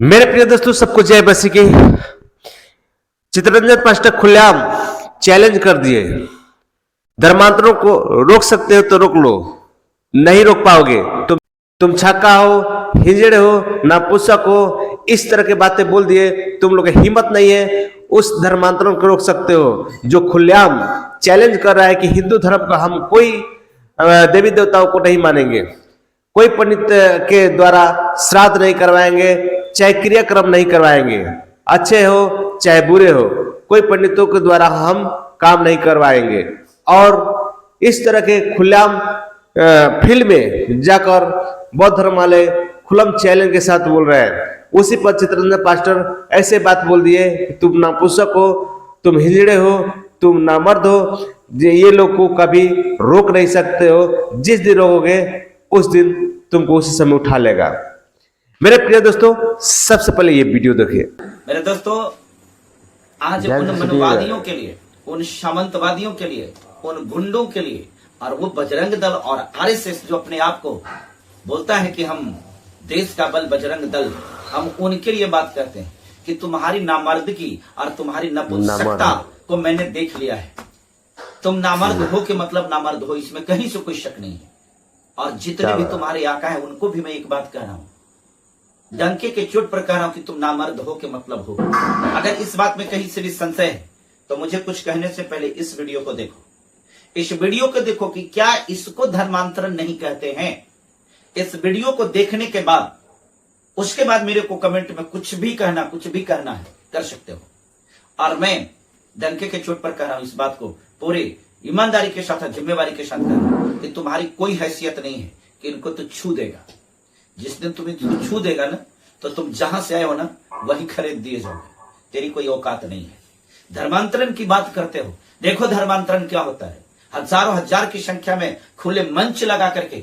मेरे प्रिय दोस्तों, सबको जय बसी की। चित्तरंजन पास्टर खुलेआम चैलेंज कर दिए, धर्मांतरों को रोक सकते हो तो रोक लो, नहीं रोक पाओगे। तुम छक्का हो, हिजड़े हो, नापुसक हो, इस तरह की बातें बोल दिए। तुम लोग हिम्मत नहीं है उस धर्मांतरों को रोक सकते हो जो खुलेआम चैलेंज कर रहा है कि हिंदू धर्म का हम कोई देवी देवताओं को नहीं मानेंगे, कोई पंडित के द्वारा श्राद्ध नहीं करवाएंगे, चाहे क्रियाक्रम नहीं करवाएंगे, अच्छे हो चाहे बुरे हो, कोई पंडितों के द्वारा हम काम नहीं करवाएंगे। और इस तरह के खुलेआम फील्ड में जाकर बौद्ध धर्म वाले खुलम चैलेंज के साथ बोल रहे हैं। उसी पर चित्तरंजन पास्टर ऐसे बात बोल दिए, तुम नापुसक हो, तुम हिजड़े हो, तुम नामर्द हो, ये लोग को कभी रोक नहीं सकते हो। जिस दिन रोकोगे उस दिन तुमको उसी समय उठा लेगा। मेरे प्रिय दोस्तों, सबसे पहले ये वीडियो देखिए। मेरे दोस्तों, आज उन मनवादियों के लिए, उन सामंतवादियों के लिए, उन गुंडों के लिए और वो बजरंग दल और आरएसएस जो अपने आप को बोलता है कि हम देश का बल बजरंग दल, हम उनके लिए बात करते हैं कि तुम्हारी नामर्दगी और तुम्हारी नपुंसकता को मैंने देख लिया है। तुम नामर्द हो के मतलब नामर्द हो, इसमें कहीं से कोई शक नहीं है। और जितने भी तुम्हारे आका है उनको भी मैं एक बात कह रहा हूं, डंके के चोट पर कह रहा हूं कि तुम नामर्द हो के मतलब हो। अगर इस बात में कहीं से भी संशय है तो मुझे कुछ कहने से पहले इस वीडियो को देखो। इस वीडियो को देखो कि क्या इसको धर्मांतरण नहीं कहते हैं। इस वीडियो को देखने के बाद उसके बाद मेरे को कमेंट में कुछ भी कहना, कुछ भी करना है कर सकते हो। और मैं डंके के चोट पर कह रहा हूं इस बात को पूरे ईमानदारी के साथ, जिम्मेवारी के साथ कह रहा हूं कि तुम्हारी कोई हैसियत नहीं है कि इनको तो छू देगा। जिस दिन तुम्हें छू देगा ना, तो तुम जहां से आए हो ना वही खरीद दिए जाओगे। तेरी कोई औकात नहीं है। धर्मांतरण की बात करते हो, देखो धर्मांतरण क्या होता है। हजारों हजार की संख्या में खुले मंच लगा करके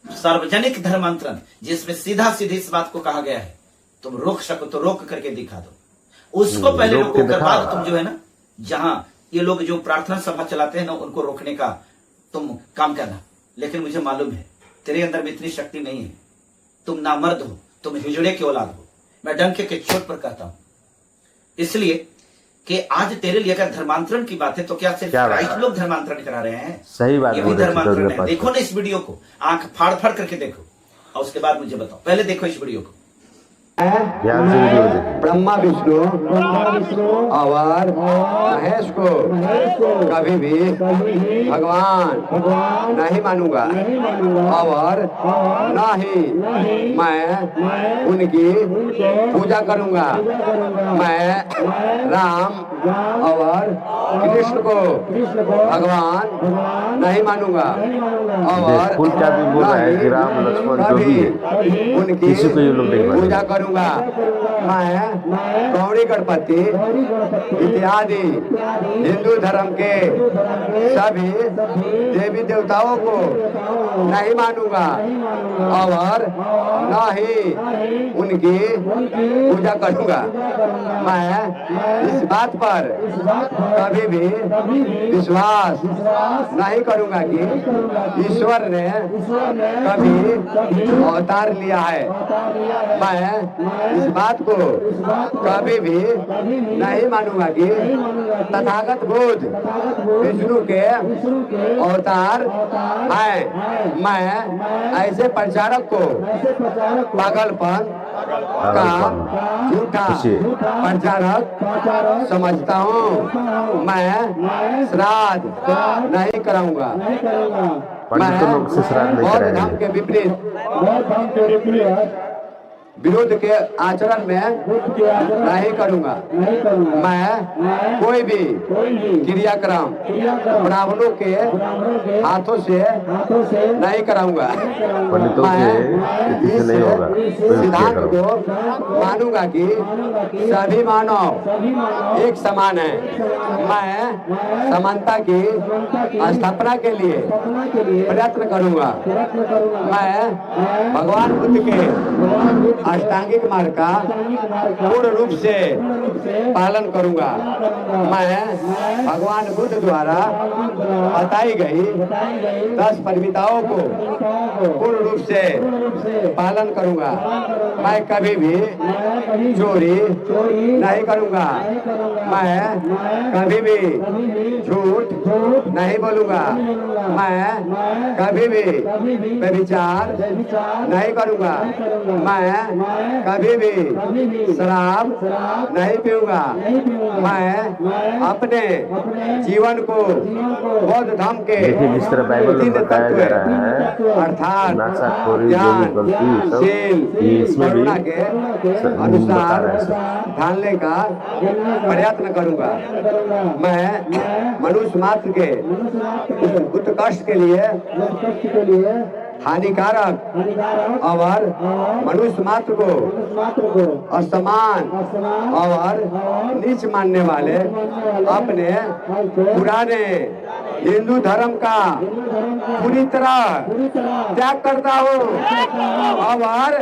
सार्वजनिक धर्मांतरण, जिसमें सीधा सीधे इस बात को कहा गया है तुम रोक सको तो रोक करके दिखा दो। उसको पहले रोको के बाद तुम जो है ना, जहां ये लोग जो प्रार्थना सभा चलाते हैं ना, उनको रोकने का तुम काम करना। लेकिन मुझे मालूम है तेरे अंदर में इतनी शक्ति नहीं है। तुम नामर्द हो, तुम हिजड़े की औलाद हो। मैं डंके के चोट पर कहता हूं, इसलिए कि आज तेरे लिए अगर धर्मांतरण की बात है तो क्या सिर्फ क्राइस्ट लोग धर्मांतरण करा रहे हैं? सही बात, ये भी धर्मांतरण है। देखो ना इस वीडियो को, आंख फाड़ फाड़ करके देखो और उसके बाद मुझे बताओ। पहले देखो इस वीडियो को। ब्रह्मा विष्णु और महेश को कभी भी भगवान नहीं मानूंगा और न ही मैं उनकी पूजा करूंगा। मैं राम और कृष्ण को भगवान नहीं मानूंगा और कभी उनकी पूजा करूंगा। मैं गौरी गणपति इत्यादि हिंदू धर्म के सभी देवी देवताओं को नहीं मानूंगा और न ही उनकी पूजा करूंगा। मैं इस बात पर कभी भी विश्वास नहीं करूंगा कि ईश्वर ने कभी अवतार लिया है। मैं इस बात को कभी भी नहीं मानूंगा कि तथागत बुद्ध विष्णु के अवतार हैं। मैं ऐसे प्रचारक को पागलपन का झूठा प्रचारक समझता हूँ। मैं श्राद्ध नहीं कराऊंगा। मैं बौद्ध धर्म के विपरीत विरोध के आचरण में नहीं करूंगा। मैं कोई भी क्रियाक्रम ब्राह्मणों के हाथों से नहीं कराऊंगा। मैं इस सिद्धांत को मानूंगा कि सभी मानव एक समान है। मैं समानता की स्थापना के लिए प्रयत्न करूंगा। मैं भगवान बुद्ध के अष्टांगिक मार्ग का पूर्ण रूप से पालन करूंगा। मैं भगवान बुद्ध द्वारा बताई गई 10 परमिताओं को पूर्ण रूप से पालन करूंगा। मैं कभी भी चोरी नहीं करूंगा। मैं कभी भी झूठ नहीं बोलूंगा। मैं कभी भी व्यभिचार नहीं करूंगा। मैं कभी भी शराब नहीं पीऊंगा। मैं अपने जीवन को बौद्ध धर्म के देखिए जिस तरह बाइबल में 3 बताया जा तत्व रहा है, अर्थात नाशाखोरी, ज्ञान, जोगी, गलती, सब शील, ये इसमें भी करुणा के बता अनुसार रहे हैं सब। ढालने का प्रयत्न करूंगा। मैं मनुष्य मात्र के उत्कर्ष के लिए हानिकारक और मनुष्य मात्र को असमान और नीच मानने वाले अपने पुराने हिंदू धर्म का पूरी तरह त्याग करता हूँ और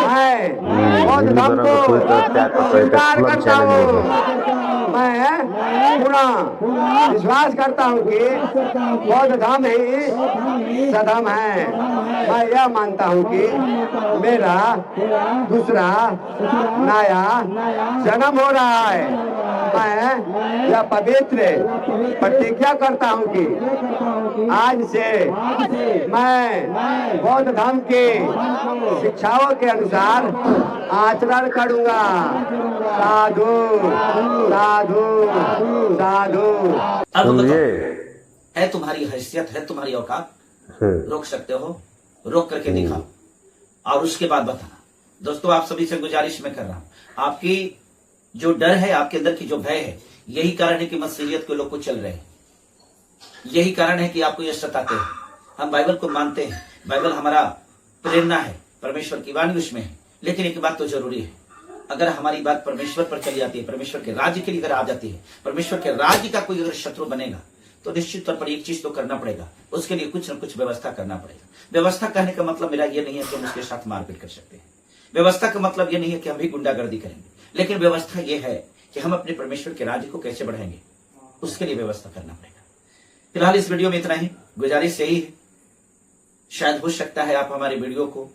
मैं बौद्ध धर्म को स्वीकार करता हूँ। मैं पूरा विश्वास करता हूँ कि बौद्ध धर्म ही सधर्म है। मैं यह मानता हूँ कि मेरा दूसरा नया जन्म हो रहा है। मैं यह पवित्र प्रतिज्ञा करता हूँ कि आज से मैं बौद्ध धर्म के शिक्षाओं के अनुसार आचरण करूँगा। साधु साधु साधु। अब समझिए? है तुम्हारी हैसियत, है तुम्हारी औकात, रोक सकते हो, रोक करके दिखाओ और उसके बाद बताना। दोस्तों आप सभी से गुजारिश मैं कर रहा हूं, आपकी जो डर है, आपके अंदर की जो भय है, यही कारण है कि मसीहियत के लोग को चल रहे हैं। यही कारण है कि आपको ये सताते हैं। हम बाइबल को मानते हैं, बाइबल हमारा प्रेरणा है, परमेश्वर की वाणी उसमें है। लेकिन एक बात तो जरूरी है, अगर हमारी बात परमेश्वर पर चली जाती है, परमेश्वर के राज्य के लिए अगर आ जाती है, परमेश्वर के राज्य का कोई अगर शत्रु बनेगा, तो निश्चित तौर पर एक चीज तो करना पड़ेगा, उसके लिए कुछ न कुछ व्यवस्था करना पड़ेगा। व्यवस्था कहने का मतलब मेरा ये नहीं है कि हम उसके साथ मारपीट कर सकते हैं। व्यवस्था का मतलब ये नहीं है कि हम भी गुंडागर्दी करेंगे, लेकिन व्यवस्था ये है कि हम अपने परमेश्वर के राज्य को कैसे बढ़ाएंगे, उसके लिए व्यवस्था करना पड़ेगा। फिलहाल इस वीडियो में इतना ही। गुजारिश यही है, शायद हो सकता है आप हमारे वीडियो को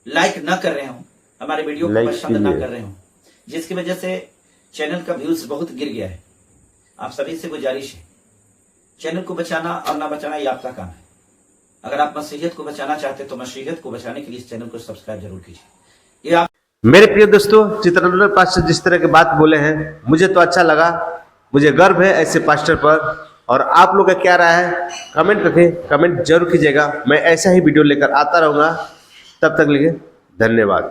लाइक न कर रहे हो, हमारे वीडियो को पसंद न कर रहे हो, जिसकी वजह से चैनल का व्यूज बहुत गिर गया है। आप सभी से गुजारिश है, चैनल को बचाना और ना बचाना ये आपका काम है। अगर आप मसीहियत को बचाना चाहते तो मसीहियत को बचाने के लिए इस चैनल को सब्सक्राइब जरूर कीजिए। ये आप मेरे प्रिय दोस्तों, चित्ररंजन पास्टर जिस तरह की बात बोले हैं, मुझे तो अच्छा लगा, मुझे गर्व है ऐसे पास्टर पर। और आप लोग का क्या राय है कमेंट करके कमेंट जरूर कीजिएगा। मैं ऐसा ही वीडियो लेकर आता रहूंगा। तब तक के लिए धन्यवाद।